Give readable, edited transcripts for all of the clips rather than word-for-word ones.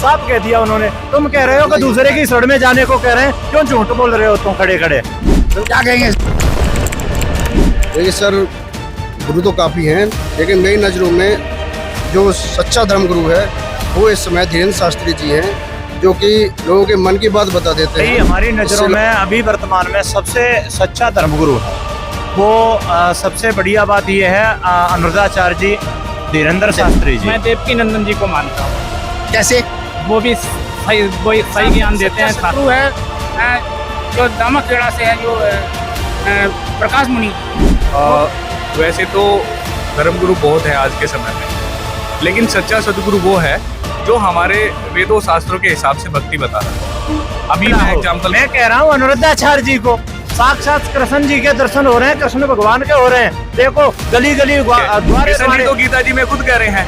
साफ कह दिया उन्होंने। तुम कह रहे हो कि दूसरे की शरण में जाने को कह रहे हैं, क्यों झूठ बोल रहे हो तुम खड़े खड़े? तो क्या कहेंगे? देखिए सर, गुरु तो काफ़ी हैं, लेकिन मेरी नज़रों में जो सच्चा धर्मगुरु है वो इस समय धीरेन्द्र शास्त्री जी हैं, जो कि लोगों के मन की बात बता देते हैं। हमारी नज़रों में अभी वर्तमान में सबसे सच्चा धर्मगुरु है वो सबसे बढ़िया बात यह है अनुरुद्धाचार्य जी, धीरेन्द्र शास्त्री जी। मैं देवकी नंदन जी को मानता हूँ। कैसे? वो भी सही ज्ञान देते हैं। गुरु है जो दामखेड़ा से है, जो प्रकाश मुनि। वैसे तो धर्मगुरु बहुत है आज के समय में, लेकिन सच्चा सदगुरु वो है जो हमारे वेदों शास्त्रों के हिसाब से भक्ति बता रहा है। अभी मैं कह रहा हूँ अनुरुद्धाचार्य जी को साक्षात कृष्ण जी के दर्शन हो रहे हैं, कृष्ण भगवान के हो रहे हैं। देखो गली गली द्वारे तो गीता जी में खुद कह रहे हैं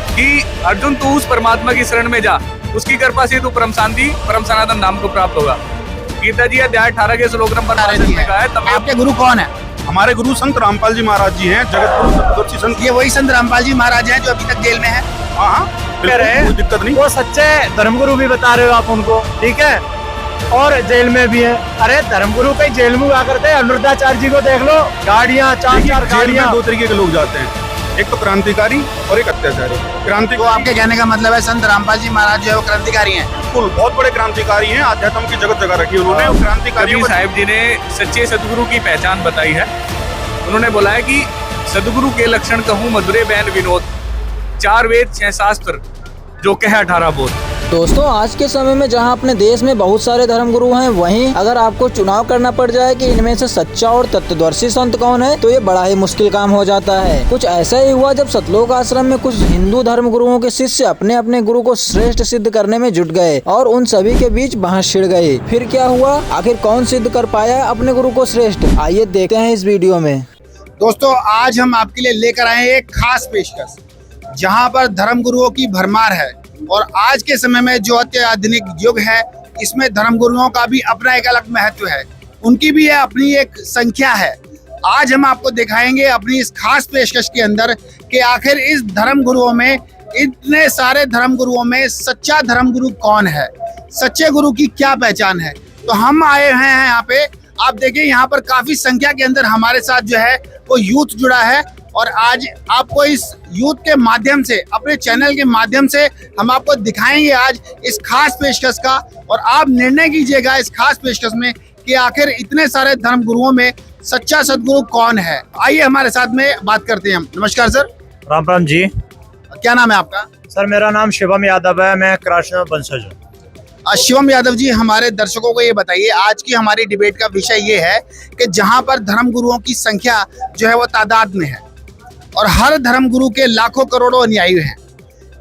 कि अर्जुन तू उस परमात्मा की शरण में जा, उसकी कृपा से तू परम शांति परम सनातन धाम को प्राप्त होगा। गीता जी अध्याय 18 के श्लोक नंबर 62 में कहा है। तब आपके गुरु कौन है? हमारे गुरु संत रामपाल जी महाराज जी हैं, जगत गुरु सप्तदर्शी संत। ये वही संत रामपाल जी महाराज हैं जो अभी तक जेल में है? हाँ, कोई दिक्कत नहीं। वो सच्चे धर्मगुरु भी बता रहे हो आप उनको, ठीक है, और जेल में भी है। अरे धर्मगुरु कई जेल में हुआ करते हैं, अनुरुद्धाचार्य जी को देख लो, गाड़ियाँ चार गाड़ियाँ। दो तरीके के लोग जाते हैं, एक तो क्रांतिकारी और एक अत्याचारी। तो आपके कहने का मतलब है संत रामपाल जी महाराज जो है वो क्रांतिकारी हैं? बिल्कुल, बहुत बड़े क्रांतिकारी हैं, अध्यात्म की जगत जगह रखी उन्होंने। क्रांतिकारी साहिब जी ने सच्चे सदगुरु की पहचान बताई है। उन्होंने बोला है कि सदगुरु के लक्षण कहूँ मधुरे बैन विनोद, 4 वेद 6 शास्त्र जो कह 18 बोध। दोस्तों आज के समय में जहां अपने देश में बहुत सारे धर्मगुरु हैं, वहीं अगर आपको चुनाव करना पड़ जाए कि इनमें से सच्चा और तत्वदर्शी संत कौन है, तो ये बड़ा ही मुश्किल काम हो जाता है। कुछ ऐसा ही हुआ जब सतलोक आश्रम में कुछ हिंदू धर्मगुरुओं के शिष्य अपने अपने गुरु को श्रेष्ठ सिद्ध करने में जुट गए और उन सभी के बीच बहस छिड़ गई। फिर क्या हुआ, आखिर कौन सिद्ध कर पाया अपने गुरु को श्रेष्ठ, आइए देखते हैं इस वीडियो में। दोस्तों आज हम आपके लिए लेकर आए हैं एक खास पेशकश, जहां पर धर्मगुरुओं की भरमार है और आज के समय में जो अत्याधुनिक युग है, इसमें धर्मगुरुओं का भी अपना एक अलग महत्व है, उनकी भी अपनी एक संख्या है। आज हम आपको दिखाएंगे अपनी इस खास पेशकश के अंदर कि आखिर इस धर्मगुरुओं में, इतने सारे धर्मगुरुओं में सच्चा धर्मगुरु कौन है, सच्चे गुरु की क्या पहचान है। तो हम आए हैं यहाँ पे, आप देखिए यहाँ पर काफी संख्या के अंदर हमारे साथ जो है वो यूथ जुड़ा है और आज आपको इस यूथ के माध्यम से, अपने चैनल के माध्यम से हम आपको दिखाएंगे आज इस खास पेशकश का, और आप निर्णय कीजिएगा इस खास पेशकश में कि आखिर इतने सारे धर्मगुरुओं में सच्चा सदगुरु कौन है। आइए हमारे साथ में बात करते हैं हम। नमस्कार सर। राम राम जी। क्या नाम है आपका? सर मेरा नाम शिवम यादव है, मैं कृष्ण वंशज हूँ। शिवम यादव जी, हमारे दर्शकों को ये बताइए, आज की हमारी डिबेट का विषय ये है कि जहाँ पर धर्मगुरुओं की संख्या जो है वो तादाद में है और हर धर्मगुरु के लाखों करोड़ों अनुयायी हैं,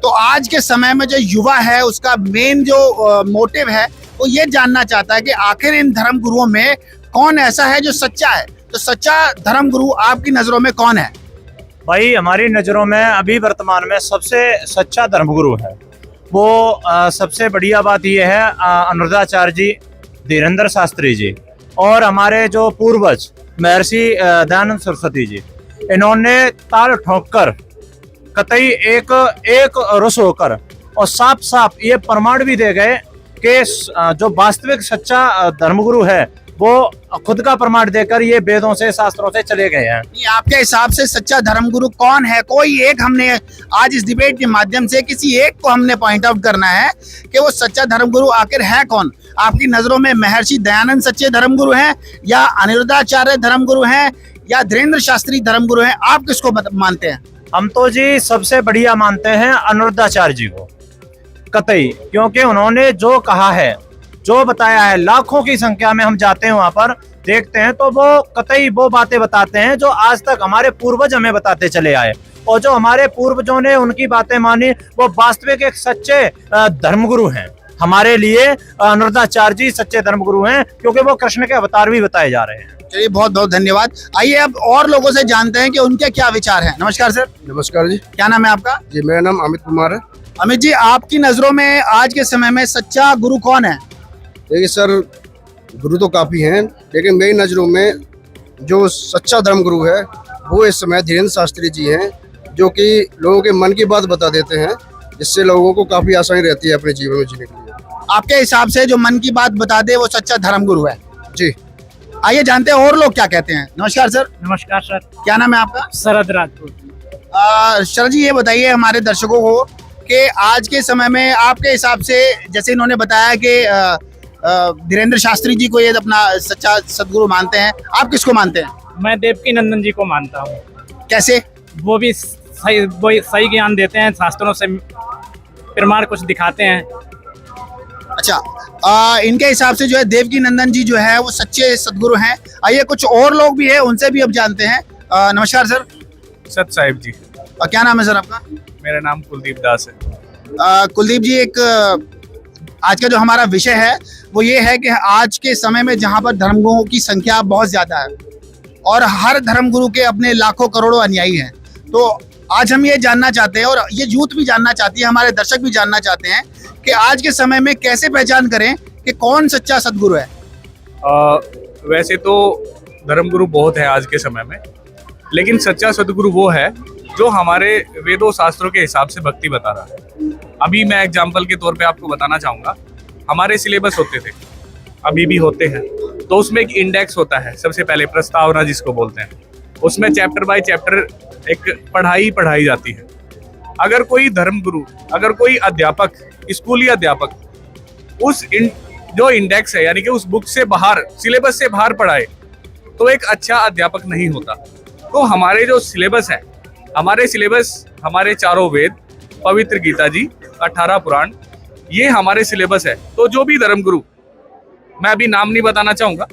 तो आज के समय में जो युवा है उसका मेन जो मोटिव है वो ये जानना चाहता है कि आखिर इन धर्मगुरुओं में कौन ऐसा है जो सच्चा है। तो सच्चा धर्मगुरु आपकी नजरों में कौन है? भाई हमारी नजरों में अभी वर्तमान में सबसे सच्चा धर्मगुरु है वो सबसे बढ़िया बात यह है अनुरुद्धाचार्य जी, धीरेन्द्र शास्त्री जी, और हमारे जो पूर्वज महर्षि दयानंद सरस्वती जी, इन्होंने ताल ठोक कर कतई एक रस होकर और साफ साफ ये प्रमाण भी दे गए कि जो वास्तविक सच्चा धर्मगुरु है वो खुद का प्रमाण देकर ये वेदों से शास्त्रों से चले गए हैं। आपके हिसाब से सच्चा धर्मगुरु कौन है? कोई एक, हमने आज इस डिबेट के माध्यम से किसी एक को हमने पॉइंट आउट करना है कि वो सच्चा धर्मगुरु आखिर है कौन। आपकी नजरों में महर्षि दयानंद सच्चे धर्मगुरु हैं, या अनिरुद्धाचार्य धर्मगुरु हैं, या धीरेन्द्र शास्त्री धर्मगुरु हैं? आप किसको मानते हैं? हम तो जी सबसे बढ़िया मानते हैं अनुरुद्धाचार्य जी को कतई, क्योंकि उन्होंने जो कहा है, जो बताया है, लाखों की संख्या में हम जाते हैं वहां पर देखते हैं तो वो कतई वो बातें बताते हैं जो आज तक हमारे पूर्वज हमें बताते चले आए, और जो हमारे पूर्वजों ने उनकी बातें मानी वो वास्तविक एक सच्चे धर्मगुरु हैं। हमारे लिए अनुरुद्धाचार्य जी सच्चे धर्मगुरु हैं, क्योंकि वो कृष्ण के अवतार भी बताए जा रहे हैं। चलिए बहुत बहुत धन्यवाद। आइए अब और लोगों से जानते हैं कि उनके क्या विचार हैं। नमस्कार सर। नमस्कार जी। क्या नाम है आपका? जी मेरा नाम अमित कुमार है। अमित जी, आपकी नजरों में आज के समय में सच्चा गुरु कौन है? देखिए सर, गुरु तो काफ़ी हैं, लेकिन मेरी नज़रों में जो सच्चा धर्मगुरु है वो इस समय धीरेन्द्र शास्त्री जी हैं, जो कि लोगों के मन की बात बता देते हैं जिससे लोगों को काफ़ी आसानी रहती है अपने जीवन में जीने के लिए। आपके हिसाब से जो मन की बात बता दे वो सच्चा धर्मगुरु है। जी। आइए जानते हैं और लोग क्या कहते हैं। नमस्कार सर, नमस्कार सर, क्या नाम है आपका? शरद राजपूत। सर जी ये बताइए हमारे दर्शकों को कि आज के समय में आपके हिसाब से, जैसे इन्होंने बताया कि धीरेन्द्र शास्त्री जी को ये अपना सच्चा सदगुरु मानते हैं, आप किसको मानते हैं? मैं देवकी नंदन जी को मानता हूँ। कैसे? वो भी सही ज्ञान देते हैं, शास्त्रों से प्रमाण कुछ दिखाते हैं। अच्छा, इनके हिसाब से जो है देवकी नंदन जी जो है वो सच्चे सदगुरु हैं। आइए कुछ और लोग भी हैं, उनसे भी अब जानते हैं। नमस्कार सर। सत साहिब जी। क्या नाम है सर आपका? मेरा नाम कुलदीप दास है। कुलदीप जी, एक आज का जो हमारा विषय है वो ये है कि आज के समय में जहाँ पर धर्मगुरुओं की संख्या बहुत ज्यादा है और हर धर्मगुरु के अपने लाखों करोड़ों अनुयायी हैं, तो आज हम ये जानना चाहते हैं और ये यूथ भी जानना चाहती है, हमारे दर्शक भी जानना चाहते हैं कि आज के समय में कैसे पहचान करें कि कौन सच्चा सदगुरु है। वैसे तो धर्मगुरु बहुत है आज के समय में, लेकिन सच्चा सदगुरु वो है जो हमारे वेदों शास्त्रों के हिसाब से भक्ति बता रहा है। अभी मैं एग्जाम्पल के तौर पे आपको बताना चाहूँगा, हमारे सिलेबस होते थे, अभी भी होते हैं, तो उसमें एक इंडेक्स होता है। सबसे पहले प्रस्तावना जिसको बोलते हैं, उसमें चैप्टर बाय चैप्टर एक पढ़ाई जाती है। अगर कोई धर्मगुरु, अगर कोई अध्यापक, स्कूली अध्यापक उस जो इंडेक्स है यानी कि उस बुक से बाहर, सिलेबस से बाहर पढ़ाए तो एक अच्छा अध्यापक नहीं होता। तो हमारे जो सिलेबस है, हमारे चारों वेद, पवित्र गीता जी, 18 पुराण, ये हमारे सिलेबस है। तो जो भी धर्मगुरु, मैं अभी नाम नहीं बताना चाहूंगा,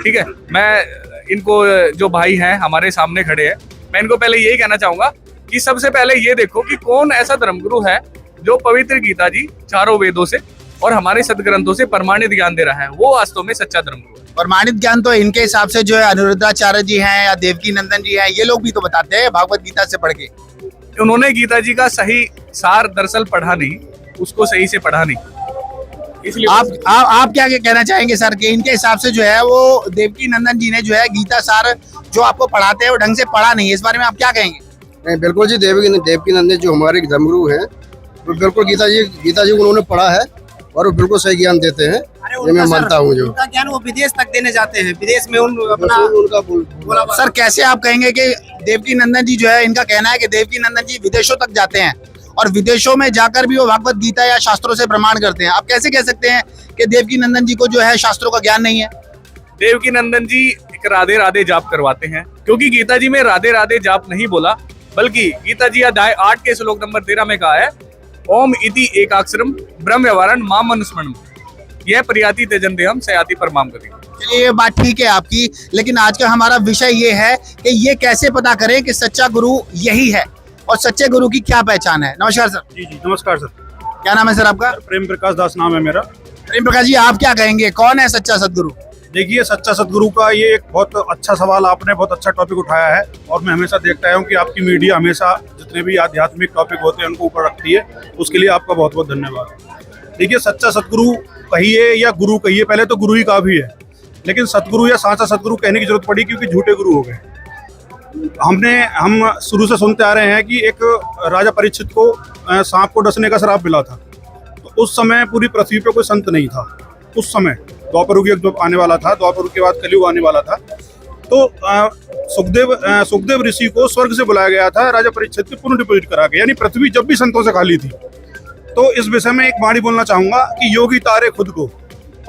ठीक है, मैं इनको जो भाई हैं हमारे सामने खड़े हैं, मैं इनको पहले यही कहना चाहूंगा कि सबसे पहले ये देखो कि कौन ऐसा धर्मगुरु है जो पवित्र गीता जी, चारों वेदों से और हमारे सदग्रंथों से प्रमाणित ज्ञान दे रहा है, वो वास्तव में सच्चा धर्मगुरु है। प्रमाणित ज्ञान तो इनके हिसाब से जो है अनिरुद्धाचार्य जी हैं या देवकी नंदन जी हैं, ये लोग भी तो बताते हैं भागवत गीता से पढ़ के। उन्होंने गीता जी का सही सार दरअसल पढ़ा नहीं, उसको सही से पढ़ा नहीं, इसलिए आप क्या कहना चाहेंगे सर कि इनके हिसाब से जो है वो देवकी नंदन जी ने जो है गीता सार जो आपको पढ़ाते हैं वो ढंग से पढ़ा नहीं है, इस बारे में आप क्या कहेंगे? नहीं, बिल्कुल जी, देवकी नंदन जो हमारे धर्मगुरु हैं वो बिल्कुल गीता जी उन्होंने पढ़ा है और वो बिल्कुल सही ज्ञान देते हैं, ये मैं मानता हूँ। जो उनका ज्ञान वो विदेश तक देने जाते हैं, विदेश में अपना उनका सर कैसे आप कहेंगे कि देवकी नंदन जी जो है, इनका कहना है कि देवकी नंदन जी विदेशों तक जाते हैं और विदेशों में जाकर भी वो भागवत गीता या शास्त्रों से प्रमाण करते हैं, आप कैसे कह सकते हैं कि देवकी नंदन जी को जो है शास्त्रों का ज्ञान नहीं है? देवकी नंदन जी एक राधे राधे जाप करवाते हैं, क्योंकि गीता जी में राधे राधे जाप नहीं बोला, बल्कि गीता जी अध्याय 8 के श्लोक नंबर 13 में कहा है, ओम इति एकाक्षरम ब्रह्म व्यवहारन माम मनुस्मरणम, यह प्रयाति तेजन्ते हम सयाति परमाम गति। चलिए ये बात ठीक है आपकी, लेकिन आज का हमारा विषय ये है कि ये कैसे पता करें कि सच्चा गुरु यही है और सच्चे गुरु की क्या पहचान है। नमस्कार सर। जी जी नमस्कार सर। क्या नाम है सर आपका? प्रेम प्रकाश दास नाम है मेरा। प्रेम प्रकाश जी, आप क्या कहेंगे, कौन है सच्चा सदगुरु? देखिए, सच्चा सदगुरु का ये एक बहुत अच्छा सवाल, आपने बहुत अच्छा टॉपिक उठाया है और मैं हमेशा देखता आया हूँ कि आपकी मीडिया हमेशा जितने भी आध्यात्मिक टॉपिक होते हैं उनको ऊपर रखती है, उसके लिए आपका बहुत बहुत धन्यवाद। देखिए, सच्चा सदगुरु कहिए या गुरु कहिए, पहले तो गुरु ही काफी है, लेकिन सतगुरु या साचा सदगुरु कहने की जरूरत पड़ी क्योंकि झूठे गुरु हो गए। हम शुरू से सुनते आ रहे हैं कि एक राजा परीक्षित को सांप को डसने का श्राप मिला था, तो उस समय पूरी पृथ्वी पे कोई संत नहीं था। उस समय द्वापर युग जब आने वाला था, द्वापर युग के बाद कलयुग आने वाला था, तो सुखदेव ऋषि को स्वर्ग से बुलाया गया था राजा परीक्षित की पुनः डिपोजिट करा के, यानी पृथ्वी जब भी संतों से खाली थी। तो इस विषय में एक वाणी बोलना चाहूंगा कि योगी तारे खुद को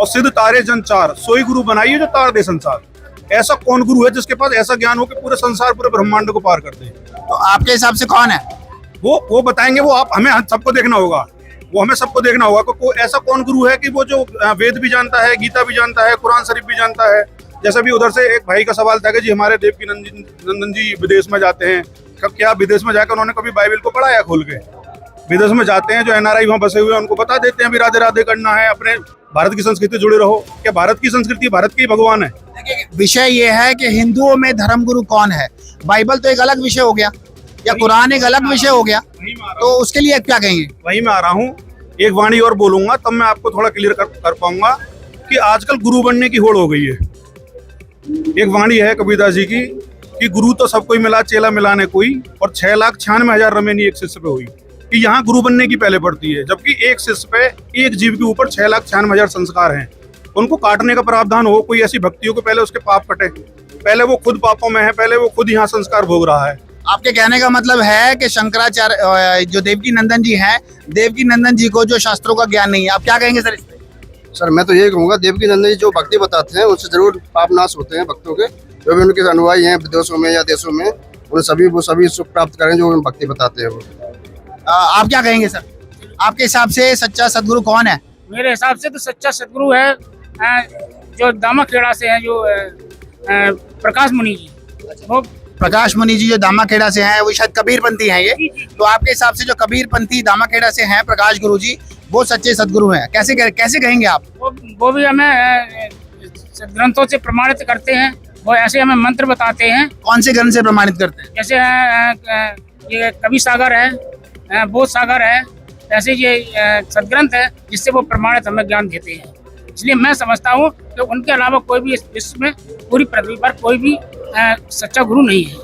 और सिद्ध तारे जन चार, सोई गुरु बनाइए जो तार दे संसार। ऐसा कौन गुरु है जिसके पास ऐसा ज्ञान हो कि पूरे संसार, पूरे ब्रह्मांड को पार कर दे? तो आपके हिसाब से कौन है वो बताएंगे, वो आप हमें सबको देखना होगा, कोई ऐसा कौन गुरु है कि वो जो वेद भी जानता है, गीता भी जानता है, कुरान शरीफ भी जानता है। जैसा भी उधर से एक भाई का सवाल था कि जी हमारे देवकी नंदन जी विदेश में जाते हैं, क्या विदेश में जाकर उन्होंने कभी बाइबल को पढ़ाया खोल के? विदेश में जाते हैं, जो एनआरआई वहाँ बसे हुए हैं उनको बता देते हैं भी राधे राधे करना है, अपने भारत की संस्कृति जुड़े रहो। क्या भारत की संस्कृति भारत के ही भगवान है? देखिए, विषय ये है कि हिंदुओं में धर्मगुरु कौन है। बाइबल तो एक अलग विषय हो गया या कुरान एक अलग विषय हो गया, तो उसके लिए क्या कहेंगे? वही मैं आ रहा हूँ, एक वाणी और बोलूंगा तब मैं आपको थोड़ा क्लियर कर पाऊंगा कि आजकल गुरु बनने की होड़ हो गई है। एक वाणी है कबीरदास जी की कि गुरु तो सबको ही मिला, चेला मिलाने कोई, और 6,96,000 रमेनी एक शिष्य पे हुई। कि यहाँ गुरु बनने की पहले पड़ती है, जबकि एक शिष्य पे एक जीव के ऊपर 6,96,000 संस्कार हैं। उनको काटने का प्रावधान हो, कोई ऐसी भक्ति हो कि पहले उसके पाप कटे, पहले वो खुद पापों में है, पहले वो खुद यहाँ संस्कार भोग रहा है। आपके कहने का मतलब है कि शंकराचार्य जो देवकी नंदन जी हैं, देवकी नंदन जी को जो शास्त्रों का ज्ञान नहीं है। आप क्या कहेंगे सर इस पे? सर मैं तो यही कहूँगा, देवकी नंदन जी जो भक्ति बताते हैं उससे जरूर पाप नाश होते हैं भक्तों के, जो भी उनके अनुयायी हैं विदेशों में या देशों में, वो सभी सुख प्राप्त करें जो भक्ति बताते हैं वो। आप क्या कहेंगे सर? आपके हिसाब से सच्चा सदगुरु कौन है? मेरे हिसाब से तो सच्चा सदगुरु है जो दामाखेड़ा से है, जो प्रकाश मुनि जी। वो प्रकाश मुनि जी जो दामाखेड़ा से हैं, वो शायद कबीरपंथी हैं ये। तो आपके हिसाब से जो कबीरपंथी दामाखेड़ा से हैं प्रकाश गुरु जी, वो सच्चे सदगुरु हैं। कैसे कहेंगे आप? वो भी हमें ग्रंथों से प्रमाणित करते हैं, वो ऐसे हमें मंत्र बताते हैं। कौन से ग्रंथ से प्रमाणित करते हैं? जैसे ये कवि सागर है, बोध सागर है, ऐसे ये सदग्रंथ है जिससे वो प्रमाणित हमें ज्ञान देते हैं। इसलिए मैं समझता हूँ कि उनके अलावा कोई भी इस विश्व में पूरी पृथ्वी पर कोई भी सच्चा गुरु नहीं है।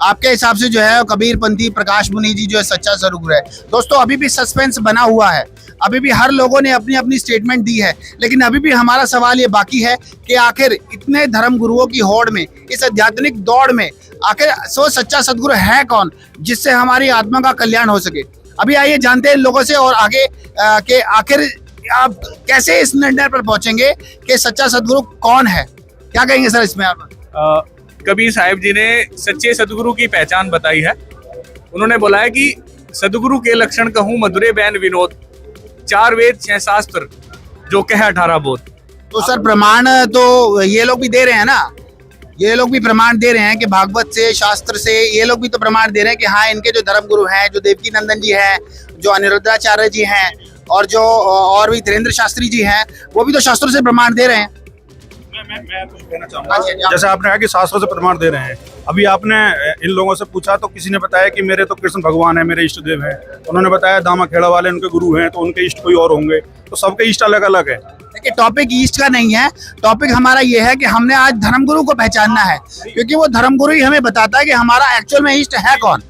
आपके हिसाब से जो है कबीरपंथी प्रकाश मुनि जी जो है सच्चा सदगुरु है। दोस्तों अभी भी सस्पेंस बना हुआ है, अभी भी हर लोगों ने अपनी अपनी स्टेटमेंट दी है, लेकिन अभी भी हमारा सवाल ये बाकी है कि आखिर इतने धर्म गुरुओं की होड़ में, इस आध्यात्मिक दौड़ में आखिर सच्चा सदगुरु है कौन, जिससे हमारी आत्मा का कल्याण हो सके। अभी आइए जानते हैं लोगों से और आगे के आखिर आप कैसे इस निर्णय पर पहुंचेंगे कि सच्चा सदगुरु कौन है। क्या कहेंगे सर इसमें आप? कबीर साहिब जी ने सच्चे सदगुरु की पहचान बताई है। उन्होंने बोला है कि सदगुरु के लक्षण कहूँ मधुरे बैन विनोद, 4 वेद 6 शास्त्र जो कह 18 बोध। तो सर प्रमाण तो ये लोग भी दे रहे हैं ना, ये लोग भी प्रमाण दे रहे हैं कि भागवत से, शास्त्र से, ये लोग भी तो प्रमाण दे रहे हैं कि हाँ इनके जो धर्म गुरु हैं, जो देवकी नंदन जी हैं, जो अनिरुद्धाचार्य जी हैं और जो और भी धीरेन्द्र शास्त्री जी हैं, वो भी तो शास्त्रों से प्रमाण दे रहे हैं। मैं कुछ कहना चाहूँगा, जैसे आपने कहा कि शास्त्रों से प्रमाण दे रहे हैं, अभी आपने इन लोगों से पूछा तो किसी ने बताया कि मेरे तो कृष्ण भगवान है, मेरे इष्ट देव हैं। उन्होंने बताया दामाखेड़ा वाले उनके गुरु हैं, तो उनके इष्ट कोई और होंगे, तो सबके इष्ट अलग अलग है। देखिए टॉपिक ईस्ट का नहीं है, टॉपिक हमारा ये है कि हमने आज धर्मगुरु को पहचानना है, क्योंकि वो धर्मगुरु ही हमें बताता है कि हमारा एक्चुअल में इष्ट है कौन।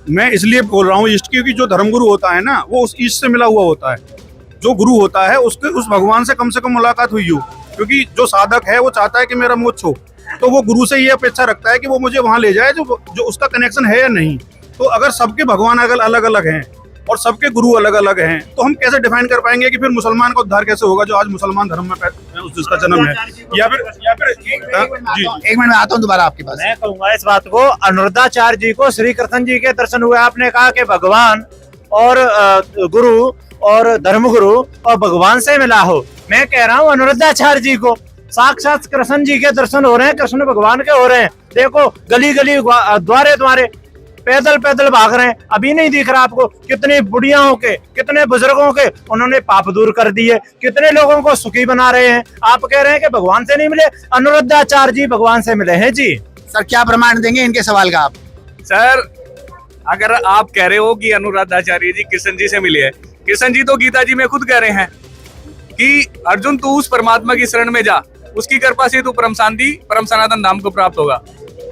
मैं इसलिए बोल रहा हूँ इष्ट, क्योंकि जो धर्मगुरु होता है ना वो उस इष्ट से मिला हुआ होता है। जो गुरु होता है उसके उस भगवान से कम मुलाकात हुई हो, क्योंकि जो साधक है वो चाहता है कि मेरा मोक्ष हो, तो वो गुरु से ये अपेक्षा रखता है कि वो मुझे वहां ले जाए जो उसका कनेक्शन है या नहीं। तो अगर सबके भगवान अगर अलग अलग हैं और सबके गुरु अलग अलग हैं, तो हम कैसे डिफाइन कर पाएंगे कि फिर मुसलमान का उद्धार कैसे होगा जो आज मुसलमान धर्म में जिसका जन्म है। या फिर एक मिनट में आता हूँ दोबारा आपके पास। मैं कहूंगा इस बात को, अनिरुद्धाचार्य जी को श्री कृष्ण जी के दर्शन हुए। आपने कहा कि भगवान और गुरु और धर्मगुरु और भगवान से मिला हो। मैं कह रहा हूँ अनिरुद्धाचार्य जी को साक्षात कृष्ण जी के दर्शन हो रहे हैं, कृष्ण भगवान के हो रहे हैं। देखो गली गली द्वारे द्वारे पैदल भाग रहे हैं, अभी नहीं दिख रहा आपको? कितनी बुढ़ियाओं के, कितने बुजुर्गों के उन्होंने पाप दूर कर दिए, कितने लोगों को सुखी बना रहे हैं। आप कह रहे हैं कि भगवान से नहीं मिले? अनिरुद्धाचार्य जी भगवान से मिले हैं जी। सर क्या प्रमाण देंगे इनके सवाल का आप? सर अगर आप कह रहे हो कि अनिरुद्धाचार्य जी कृष्ण जी से मिले हैं, कृष्ण जी तो गीता जी में खुद कह रहे हैं कि अर्जुन तू उस परमात्मा की शरण में जा, उसकी कृपा से तू परम शांति परम सनातन धाम को प्राप्त होगा।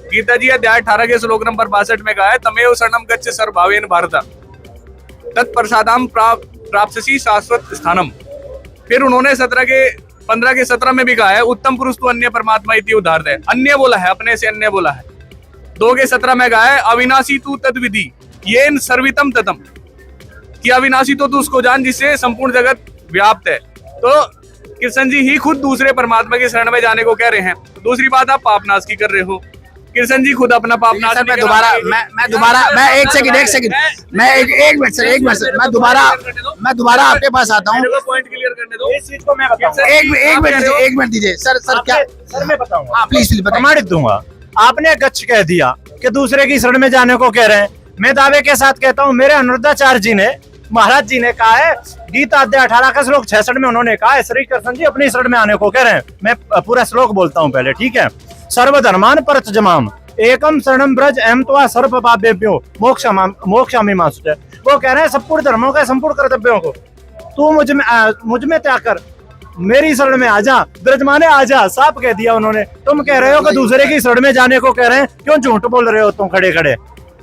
गीता जी अध्याय 18 के श्लोक नंबर 62 में कहा है, तमेव शरणम गच्छ सर्वभावेन भारत तत्प्रसादाम प्राप्स्यसि शाश्वत स्थानम। फिर उन्होंने 15 के 17 में भी कहा है, उत्तम पुरुष तो अन्य परमात्मा इति उदाहरत है। अन्य बोला है, अपने से अन्य बोला है। 2 के 17 में कहा है, अविनाशी तू तद्विधि येन सर्वितम ततम, कि अविनाशी तो तू उसको जान जिससे संपूर्ण जगत व्याप्त है। तो कृष्ण जी ही खुद दूसरे परमात्मा की शरण में जाने को कह रहे हैं। दूसरी बात, आप पाप नाश की कर रहे हो, कृष्ण जी खुद अपना पाप नाश। मैं दोबारा आपके पास आता हूँ। पॉइंट क्लियर करने दो, इस चीज को मैं बताऊंगा। एक मिनट दीजिए सर। क्या सर मैं बताऊंगा? हाँ प्लीज प्रमाणित दूंगा। आपने गच्छ कह दिया कि दूसरे की शरण में जाने को कह रहे हैं। मैं दावे के साथ कहता हूँ, मेरे अनिरुद्धाचार्य जी ने, महाराज जी ने कहा है, गीता अध्याय 18 का श्लोक 66 में उन्होंने कहा है श्री कृष्ण जी अपनी शरण में आने को कह रहे हैं। मैं पूरा श्लोक बोलता हूँ पहले, ठीक है? सर्वधर्मान परतजमाम एकम शरणम ब्रज एम त्वा सर्व पापेभ्यो मोक्षामि मा शुचि। वो कह रहे हैं संपूर्ण धर्मों के संपूर्ण कर्तव्यों को तू मुझ में त्याग कर, मेरी शरण में आजा, ब्रज माने आजा, साफ कह दिया उन्होंने। तुम कह रहे हो कि दूसरे की शरण में जाने को कह रहे हैं, क्यों झूठ बोल रहे हो तुम खड़े खड़े?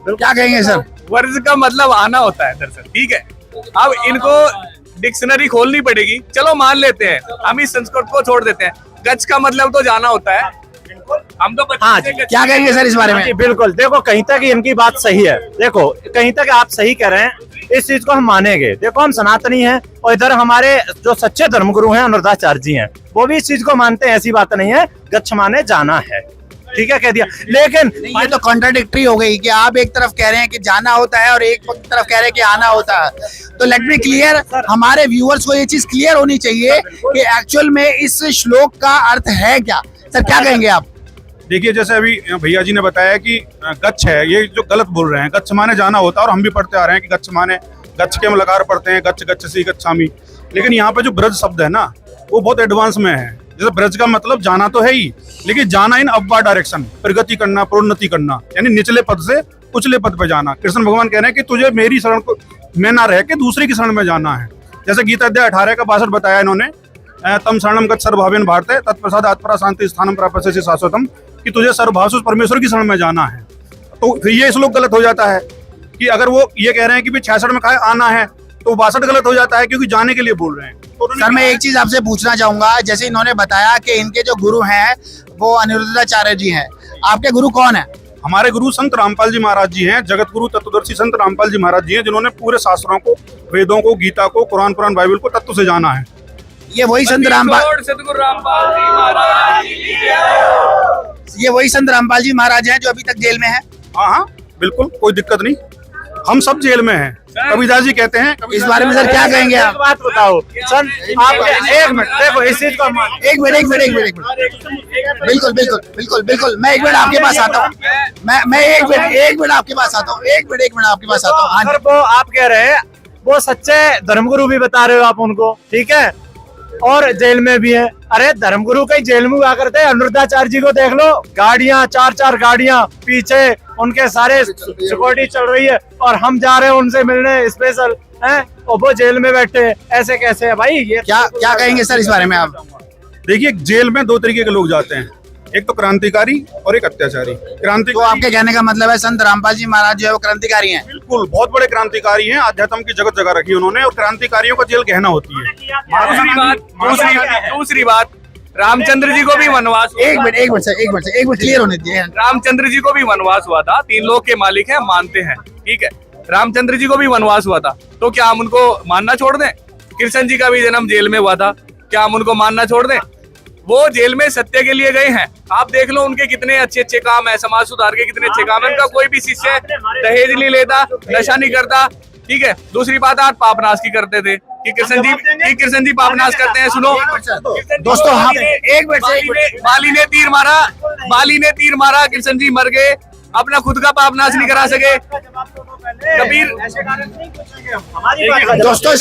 क्या कहेंगे सर? वर्ज का मतलब आना होता है दरअसल, ठीक है। अब इनको डिक्शनरी खोलनी पड़ेगी, चलो मान लेते हैं, हम इस संस्कृत को छोड़ देते हैं। गच्छ का मतलब तो जाना होता है, हम तो हाँ बच्चे से क्या कहेंगे सर इस बारे में? जी बिल्कुल, देखो कहीं तक इनकी बात सही है, देखो कहीं तक आप सही कह रहे हैं, इस चीज को हम मानेंगे। देखो हम सनातनी हैं और इधर हमारे जो सच्चे धर्मगुरु हैं अनुराधाचार्य जी हैं, वो भी इस चीज को मानते हैं, ऐसी बात नहीं है। गच्छ माने जाना है, ठीक है, कह दिया। लेकिन ये तो कॉन्ट्राडिक्टरी हो गई कि आप एक तरफ कह रहे हैं कि जाना होता है और एक तरफ कह रहे हैं कि आना होता है। तो लेट मी क्लियर, हमारे व्यूअर्स को ये चीज क्लियर होनी चाहिए कि एक्चुअल में इस श्लोक का अर्थ है क्या। सर क्या कहेंगे आप? देखिए, जैसे अभी भैया जी ने बताया कि गच्छ है, ये जो गलत बोल रहे हैं। गच्छ माने जाना होता है और हम भी पढ़ते आ रहे हैं कि गच्छ माने, गच्छ के हम लकार पढ़ते हैं, गच्छ गच्छसी गच्छामि। लेकिन यहाँ पे जो ब्रज शब्द है ना, वो बहुत एडवांस में है। जैसे ब्रज का मतलब जाना तो है ही, लेकिन जाना इन अपवर्ड डायरेक्शन, प्रगति करना, प्रोन्नति करना, यानी निचले पद से उचले पद पे जाना। कृष्ण भगवान कह रहे हैं कि तुझे मेरी शरण को में ना रह के दूसरे की शरण में जाना है। जैसे गीता अध्याय 18 का 62 बताया इन्होंने, तम शरणम गच्छ सर्वभावेन भारते तत्प्रसाद आत्मरा शांति स्थानम प्राप्यसे शाश्वतम, कि तुझे सर्वभाव से परमेश्वर की शरण में जाना है। तो फिर ये श्लोक गलत हो जाता है कि अगर वो ये कह रहे हैं कि भी 66 में कहा आना है, तो 62 गलत हो जाता है, क्योंकि जाने के लिए बोल रहे हैं। तो सर मैं एक चीज आपसे पूछना चाहूंगा, जैसे इन्होंने बताया कि इनके जो गुरु हैं वो अनिरुद्धाचार्य जी हैं, आपके गुरु कौन है? हमारे गुरु संत रामपाल जी महाराज जी हैं, जगत गुरु तत्वदर्शी संत रामपाल जी महाराज जी हैं, जिन्होंने पूरे शास्त्रों को, वेदों को, गीता को, कुरान पुराण बाइबल को तत्व से जाना है। ये वही संत रामपाल, सतगुरु रामपाल जी महाराज की जय। ये वही संत रामपाल जी महाराज हैं जो अभी तक जेल में है? हाँ, बिल्कुल, कोई दिक्कत नहीं, हम सब जेल में हैं। कबीरदास जी कहते हैं। इस बारे में सर क्या कहेंगे आप? एक बात बताओ सर, आप एक मिनट देखो इस चीज को एक मिनट बिल्कुल मैं एक मिनट आपके पास आता हूँ, मैं एक मिनट आपके पास आता हूँ, एक मिनट आपके पास आता हूँ। हाँ सर, वो आप कह रहे हैं वो सच्चे धर्मगुरु भी बता रहे हो आप उनको, ठीक है, और जेल में भी है। अरे धर्मगुरु कहीं जेल में हुआ करते हैं? अनुरुद्धाचार्य जी को देख लो, गाड़ियां, 4 गाड़ियां पीछे, उनके सारे सिक्योरिटी चल रही है, और हम जा रहे हैं उनसे मिलने स्पेशल, हैं, और वो जेल में बैठे हैं। ऐसे कैसे है भाई? ये क्या कहेंगे सर इस बारे में आप? देखिए, जेल में 2 तरीके के लोग जाते हैं, एक तो क्रांतिकारी और एक अत्याचारी। तो क्रांतिकारी, आपके कहने का मतलब है संत रामपाल जी महाराज जो है वो क्रांतिकारी हैं? बिल्कुल, बहुत बड़े क्रांतिकारी हैं, अध्यात्म की जगत जगह रखी उन्होंने, और क्रांतिकारियों का जेल कहना होती है। दूसरी बात, रामचंद्र जी को भी वनवास, एक मिनट क्लियर होने दिए। रामचंद्र जी को भी वनवास हुआ था। 3 लोक के मालिक हैं, मानते हैं, ठीक है। रामचंद्र जी को भी वनवास हुआ था, तो क्या हम उनको मानना छोड़ दें? कृष्ण जी का भी जन्म जेल में हुआ था, क्या हम उनको मानना छोड़ दें? वो जेल में सत्य के लिए गए हैं। आप देख लो उनके कितने अच्छे काम है, समाज सुधार के कितने अच्छे काम है। उनका कोई भी शिष्य दहेज नहीं लेता, नशा नहीं करता, ठीक है। दूसरी बात, आप पापनाश की करते थे कि कृष्ण जी पापनाश करते हैं। सुनो दोस्तों, हम एक मिनट, बाली ने तीर मारा, कृष्ण जी मर गए, अपना खुद का पापनाश नहीं करा सके। कबीर, दोस्तों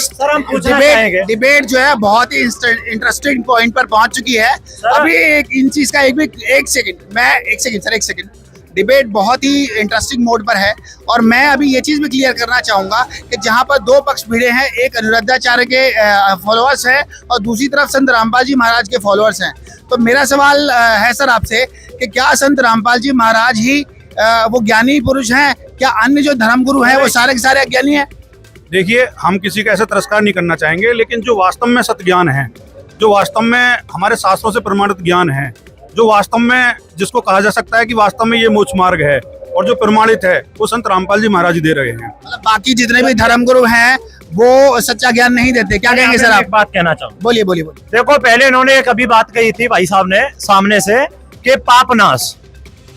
डिबेट जो है बहुत ही इंटरेस्टिंग पॉइंट पर पहुंच चुकी है। अभी इन चीज का एक सेकंड, डिबेट बहुत ही इंटरेस्टिंग मोड पर है, और मैं अभी ये चीज भी क्लियर करना चाहूंगा कि जहां पर 2 पक्ष भिड़े हैं, एक अनिरुद्धाचार्य के फॉलोअर्स हैं और दूसरी तरफ संत रामपाल जी महाराज के फॉलोअर्स हैं। तो मेरा सवाल है सर आपसे कि क्या संत रामपाल जी महाराज ही वो ज्ञानी पुरुष हैं? क्या अन्य जो धर्मगुरु हैं वो सारे के सारे अज्ञानी हैं? देखिए, हम किसी का ऐसा तिरस्कार नहीं करना चाहेंगे, लेकिन जो वास्तव में सत्य ज्ञान है, जो वास्तव में हमारे शास्त्रों से प्रमाणित ज्ञान है, जो वास्तव में जिसको कहा जा सकता है कि वास्तव में ये मोक्ष मार्ग है और जो प्रमाणित है, वो संत रामपाल जी महाराज दे रहे हैं। मतलब बाकी जितने भी धर्मगुरु हैं वो सच्चा ज्ञान नहीं देते, क्या कहेंगे सर आप? बात कहना चाहूँ, बोलिए। देखो पहले इन्होंने एक अभी बात कही थी भाई साहब ने सामने से कि पापनाश,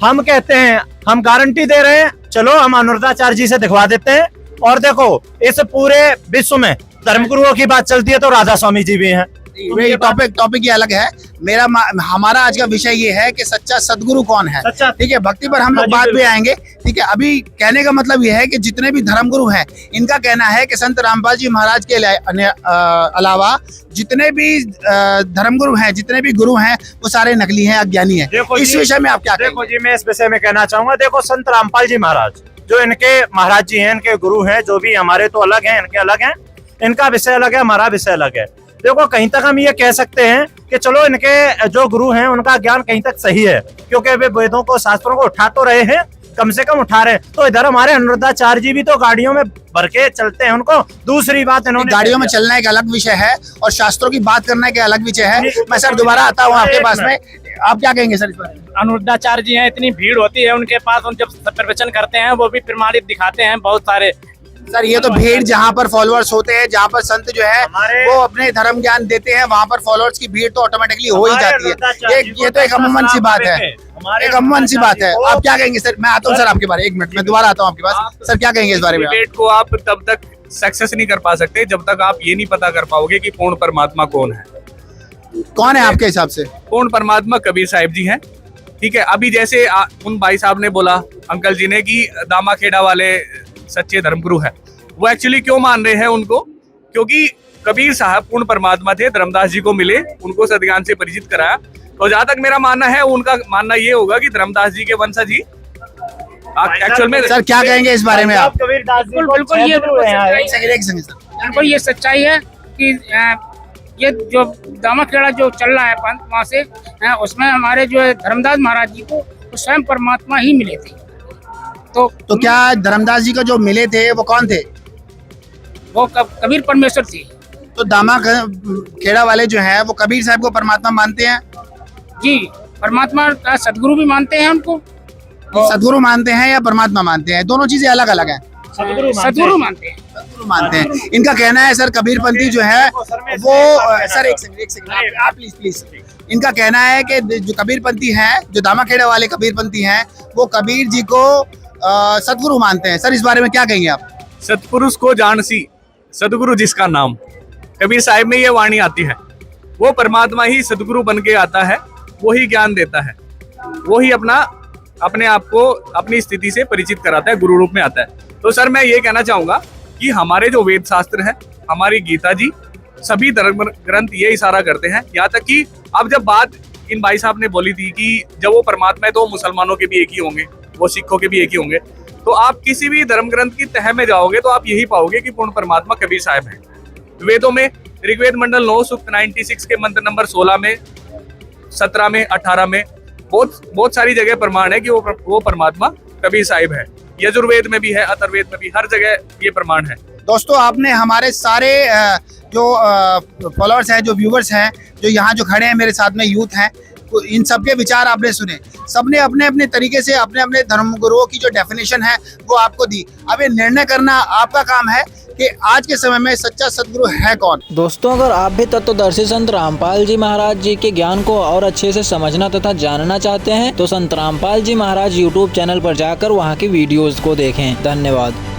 हम कहते हैं, हम गारंटी दे रहे हैं, चलो हम अनुरुद्धाचार्य जी से दिखवा देते हैं। और देखो इस पूरे विश्व में धर्मगुरुओं की बात चलती है तो राधा स्वामी जी भी हैं। ये टॉपिक ये अलग है। हमारा आज का विषय ये है कि सच्चा सदगुरु कौन है, ठीक है। भक्ति पर हम लोग बात भी आएंगे, ठीक है। अभी कहने का मतलब ये है कि जितने भी धर्मगुरु हैं, इनका कहना है कि संत रामपाल जी महाराज के अलावा जितने भी धर्मगुरु हैं, जितने भी गुरु हैं, वो सारे नकली हैं, अज्ञानी हैं। इस विषय में आप क्या कहेंगे? देखो जी, मैं इस विषय में कहना चाहूंगा, देखो संत रामपाल जी महाराज जो इनके महाराज जी हैं, इनके गुरु हैं, जो भी हमारे तो अलग हैं, इनके अलग हैं, इनका विषय अलग है, हमारा विषय अलग है। देखो कहीं तक हम ये कह सकते हैं कि चलो इनके जो गुरु हैं उनका ज्ञान कहीं तक सही है, क्योंकि वे वेदों को, शास्त्रों को उठा तो रहे हैं, कम से कम उठा रहे। तो इधर हमारे अनुरुद्धाचार्य जी भी तो गाड़ियों में भर के चलते हैं उनको। दूसरी बात इन्होंने गाड़ियों में चलना एक अलग विषय है और शास्त्रों की बात करना एक अलग विषय है। मैं सर दोबारा आता हूँ आपके पास में, आप क्या कहेंगे सर इस बारे में? अनुरुद्धाचार्य जी हैं, इतनी भीड़ होती है उनके पास, उन जब प्रवचन करते हैं वो भी प्रमाणित दिखाते हैं बहुत सारे। सर ये तो भीड़ जहाँ पर फॉलोअर्स होते हैं, जहाँ पर संत जो है हमारे- वो अपने धर्म ज्ञान देते हैं, वहाँ पर फॉलोअर्स की भीड़ तो ऑटोमेटिकली हो ही जाती है। ये तो एक अमूमन सी बात है, एक अमूमन सी बात है। आप क्या कहेंगे सर? मैं आता हूँ सर आपके बारे, एक मिनट मैं दोबारा आता हूँ आपके पास। सर क्या कहेंगे इस बारे में? डिबेट को आप तब तक सक्सेस नहीं कर पा सकते जब तक आप ये नहीं पता कर पाओगे कि पूर्ण परमात्मा कौन है। कौन है आपके हिसाब से? पूर्ण परमात्मा कबीर साहिब जी हैं। ठीक है, अभी जैसे उन भाई साहब ने बोला, अंकल जी ने, कि दामाखेड़ा वाले सच्चे धर्मगुरु है। वो एक्चुअली क्यों मान रहे हैं उनको? क्योंकि कबीर साहब पूर्ण परमात्मा थे, धर्मदास जी को मिले, उनको सद्ज्ञान से परिचित कराया। तो जहां तक मेरा मानना है, उनका मानना ये होगा कि धर्मदास जी के वंशज ही एक्चुअल में। सर क्या कहेंगे इस बारे में आप? कबीरदास जी बिल्कुल बिल्कुल, ये बिल्कुल एक सेकंड, एक सेकंड सर। बिल्कुल ये सच्चाई है कि ये जो दामाखेड़ा जो चल रहा है पंथ वहाँ से, उसमें हमारे जो है धर्मदास महाराज जी को वो स्वयं परमात्मा ही मिले थे। तो क्या धर्मदास जी को जो मिले थे वो कौन थे? वो कबीर परमेश्वर थे। तो दामा खेड़ा वाले जो है वो कबीर साहब को परमात्मा मानते हैं? जी, परमात्मा का सदगुरु भी मानते हैं उनको। सदगुरु मानते हैं या परमात्मा मानते हैं? दोनों चीजें अलग अलग हैं। सदगुरु मानते हैं। सदगुरु मानते हैं। इनका कहना है सर कबीरपंथी जो है वो सर एक सेकंड आप प्लीज। इनका कहना है कि जो कबीरपंथी हैं, जो दामाखेड़ा वाले कबीरपंथी हैं, वो कबीर जी को सदगुरु मानते हैं। सर इस बारे में क्या कहेंगे आप? सतपुरुष को जानसी सदगुरु जिसका नाम, कबीर साहिब में ये वाणी आती है। वो परमात्मा ही सदगुरु बन के आता है, वो ही ज्ञान देता है, वो ही अपने आप को अपनी स्थिति से परिचित कराता है, गुरु रूप में आता है। तो सर मैं ये कहना चाहूंगा कि हमारे जो वेद शास्त्र है, हमारी गीता जी, सभी धर्म ग्रंथ ये इशारा करते हैं। यहाँ तक कि अब जब बात इन भाई साहब ने बोली थी कि जब वो परमात्मा है तो मुसलमानों के भी एक ही होंगे, वो सिखों के भी एक ही होंगे, तो आप किसी भी धर्म ग्रंथ की तह में जाओगे तो आप यही पाओगे कि पूर्ण परमात्मा कबीर साहब हैं। वेदों में ऋग्वेद मंडल 9 सूक्त 96 के मंत्र नंबर 16 में, 17 में, 18 में बहुत सारी जगह प्रमाण है कि वो परमात्मा कबीर साहिब है। यजुर्वेद में भी है, अथर्ववेद में भी, हर जगह ये प्रमाण है। दोस्तों आपने हमारे सारे जो फॉलोअर्स हैं, जो व्यूवर्स हैं, जो यहाँ जो खड़े हैं मेरे साथ में यूथ हैं, तो इन सबके विचार आपने सुने। सबने अपने अपने तरीके से अपने अपने धर्मगुरुओं की जो डेफिनेशन है वो आपको दी। अब ये निर्णय करना आपका काम है कि आज के समय में सच्चा सदगुरु है कौन। दोस्तों अगर आप भी तत्वदर्शी संत रामपाल जी महाराज जी के ज्ञान को और अच्छे से समझना तथा जानना चाहते हैं तो संत रामपाल जी महाराज यूट्यूब चैनल पर जाकर वहां की वीडियोस को देखें। धन्यवाद।